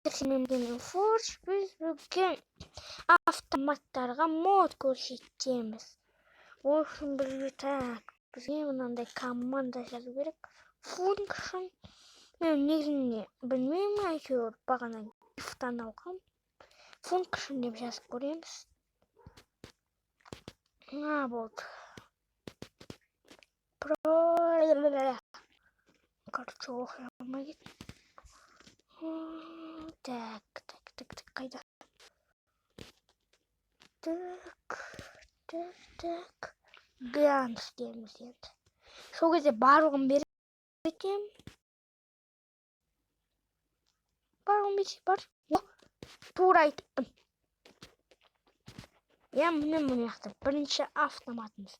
Мен Forge біз бүгін автоматтарға мод көрсетеміз. Үшін бізге мынандай команда жазу керек. Function. Мен негізінде білмеймін, әйтеуір бағана ифтан алғам. Function деп жазып көреміз. Болды. Короче, оқыма кет. Так, қайда? Так. Ганс дейміз енді. Сол кезде барлығын берем. Барлығын берсе бар. Тура айтыппын. Міне яқты бірінші автоматымыз.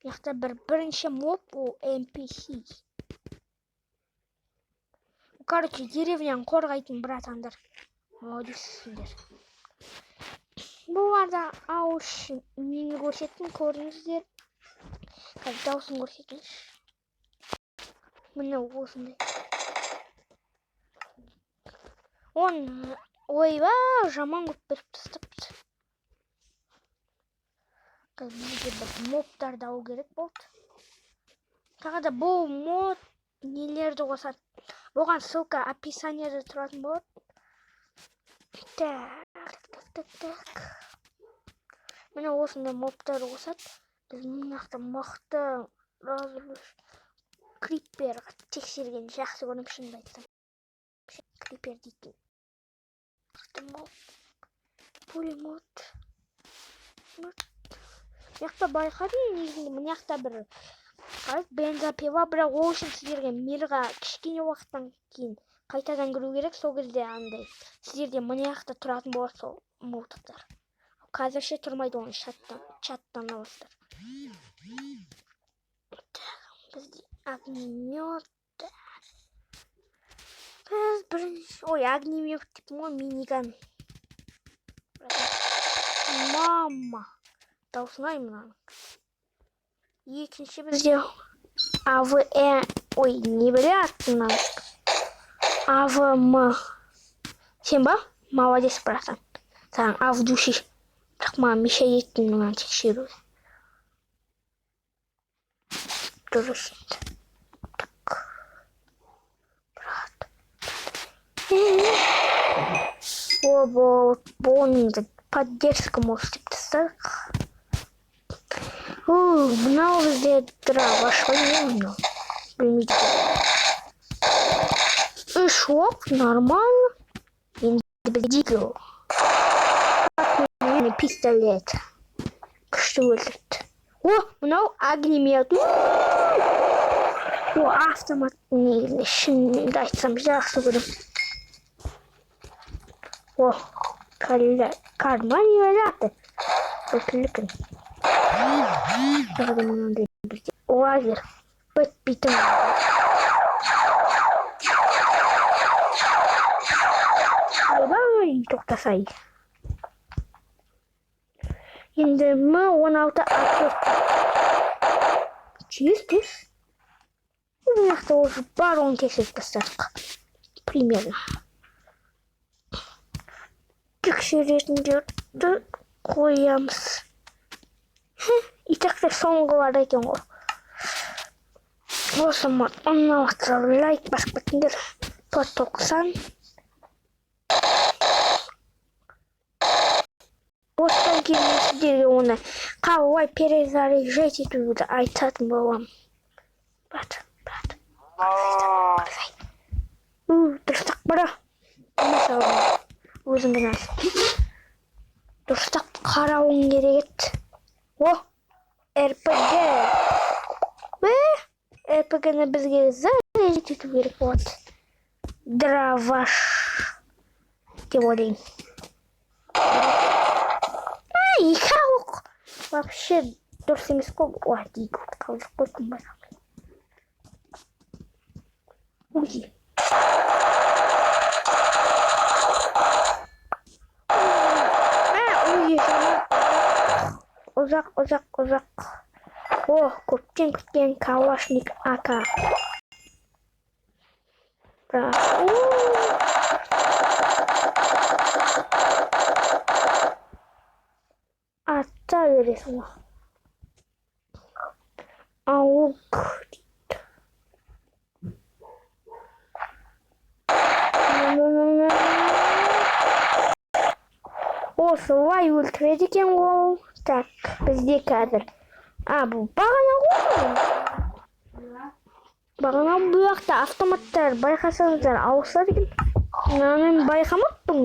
Яқты бірінші моб, NPC. Короче, деревняны қорғайтын братандар. Молодецсіңдер. Бұларда ауышын нені көрсеттім, көріңіздер. Қазір дауысын көрсетіңіз. Міне осындай. Ойба, жаман көп беріп тастапты. Бізде бір мобтарды алу керек болды. Тағы да бұл мод нелерді қосады. Оған ссылка описанияда тұратын болады. Так. Міне осындай мобтарды қосады. Біз мықты криперға тексерген жақсы көрем, шынымды айтсам. Крипер дейтін. Пулемет. Мықты байқадым, негізінде мыняқта бір бензопила, бірақ ол үшін сіздерге мирға кішкене уақыттан кейін қайтадан кіру керек. Сол кезде андай сіздерде мыняқта тұратын болады сол мылтықтар. Қазірше тұрмайды, оны чаттан аласыздар. Бізде огнемет. Біз бірінші... огнемет деппін ғой, миниган. Мама. Даусын аймын. Екінші бізде не білетін АВМ. Сен ба? Молодец, братан. Саған авдуши. Бірақ маған мешай еттің маған тексеру. Дұрыс. Так. Брат. Бұныңды поддержка может деп тастадық. Мынау бізде драва шоймеймін. Білмейді. 3 оқ, нормально. Енді біздегі пистолет. Күшті өлдірді. Мынау огнемет. Автомат негізінде шынымды айтсам жақсы көрем. Карман елаты. Өкілікін. Лазер. Бітпейтін. Айбай, тоқтасай. Енді 16 атырды. Честес? Бұнақты осы бар оны тексеріп тастадық. Примерно. Тексеретіндерді қоямыз. Итақты соңғылар екен ғой. Осы мод, лайк басып кетіңдер. Подтоқсан. Осыдан кейін сіздерге оны қалай перезаряжать етуді айтатын болам. Брат. Дұрыстақ бара. Өзің кінәсі. Дұрыстақ қарауың керек ет. РПГ. РПГ-ні бізге заряжать ету керек болады. Драваш. Деп ойлайын. Икауық. Вообще дұрыс емес қой. Дейгі қалдық қойқым бар. Узи. Ұзақ. Көптен күткен Калашник АК. бересің. Ауып. Осылай өлтіреді екен ол. Так, бізде қазір. Бұл бағана ғой. Бағана бұл жақта автоматтар байқасаңыздар ауысады екен. Мен байқамаппын.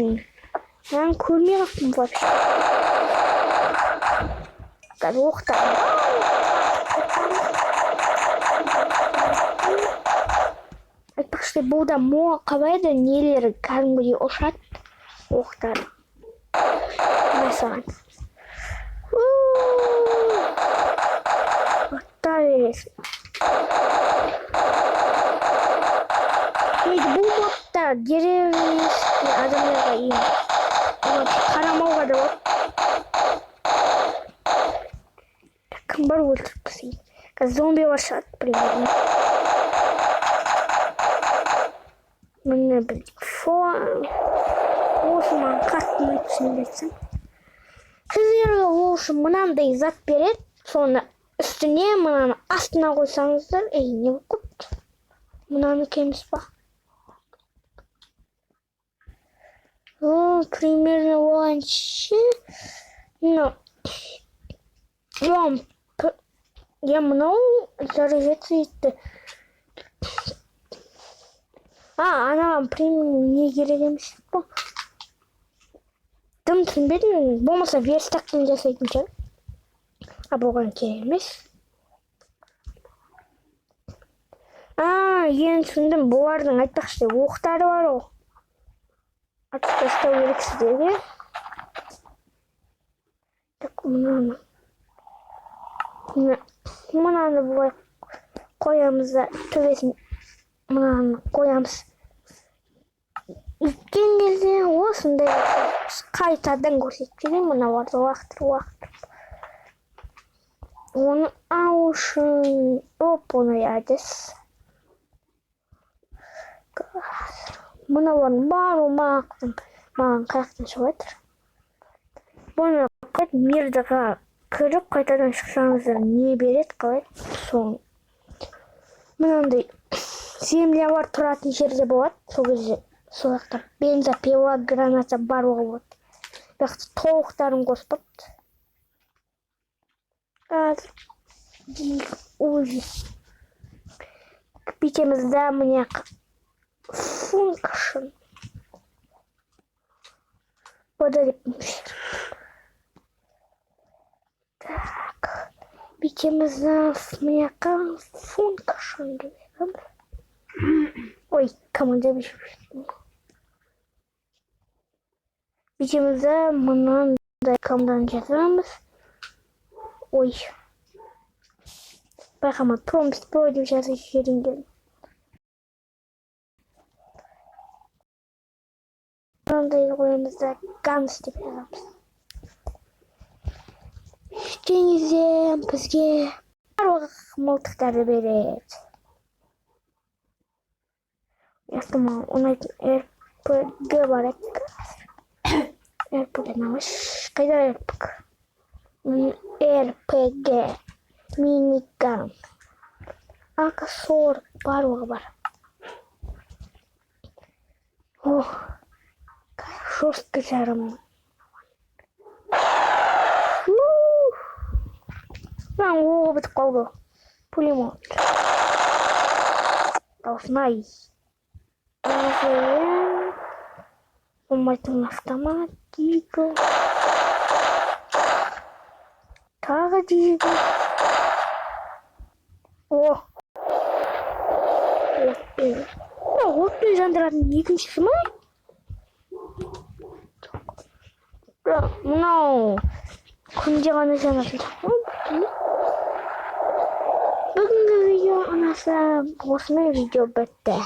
Мен көрмей қақтым вообще. Қазір оқтар. Айтпақшы, бұлда моға қабайды нелері кәдімгідей ұшады. Оқтар. Мәсаған. Отта бересің. Бұл модта деревенский адамдарға ең. Қарамауға да болады. Кім бар өлтіріп кісейін. Қазір зомбилар шығады, примерно. Міне білдік. Осы маған қатты өтсін бетсің. Сіздерге ол үшін мынандай зат береді. Соны үстіне мынаны астына қойсаңыздар. Не көп? Мынаны кеміс ба? Примерно оланшы. Я мынау заряжаться етті. Анаған примерно не керек емес па? Тым түсінбедім, болмаса верстактан жасайтын шығар. Бұған керек емес. Ең түсіндім, бұлардың айтпақшы оқтары бар ол. Атып тастау керек сіздерге. Так, мынаны бұлай қоямыз да төбесін мынаны қоямыз. Үткен кезде осындай қайтадан көрсеткен мыналарды уақыт. Оны аушын оны әдіс. Мыналарын бару маған қаяқтан шығатыр. Бұны қайт мирдіға кіріп қайтадан шықсаңыздар не береді қалай соң. Мынандай землялар тұратын жерде болады. Сол кезде сол жақта бензопила, граната барлығы болады. Бірақ толықтарын қоспапты. Бітемізді мұнияқ function. Подаліпмішір. Так. Бітемізді мұнияқа function. Ой, команда бішір. Бітемізді мұнандай командан жазамыз. Ой. Байқама, промпт деп жазып жіберген. Мынандай қоямызда ганс деп жазамыз. Ештеңізден бізге барлық мылтықтарды береді. Ястыма ұнайтын РПГ бар еді. РПГ намыш. Қайда РПГ? РПГ. Миниган. АК-40 барлығы бар. Жестко жарым. Оғы бітіп қалды. Пулемет. Дауысынай. Болмайтын автомат. Дигл. Тағы дигл. Отпен жандыратын екіншісі ма? Мынау күнде ғана жанатын. Бүгінгі видео анасы осымен видео бітті.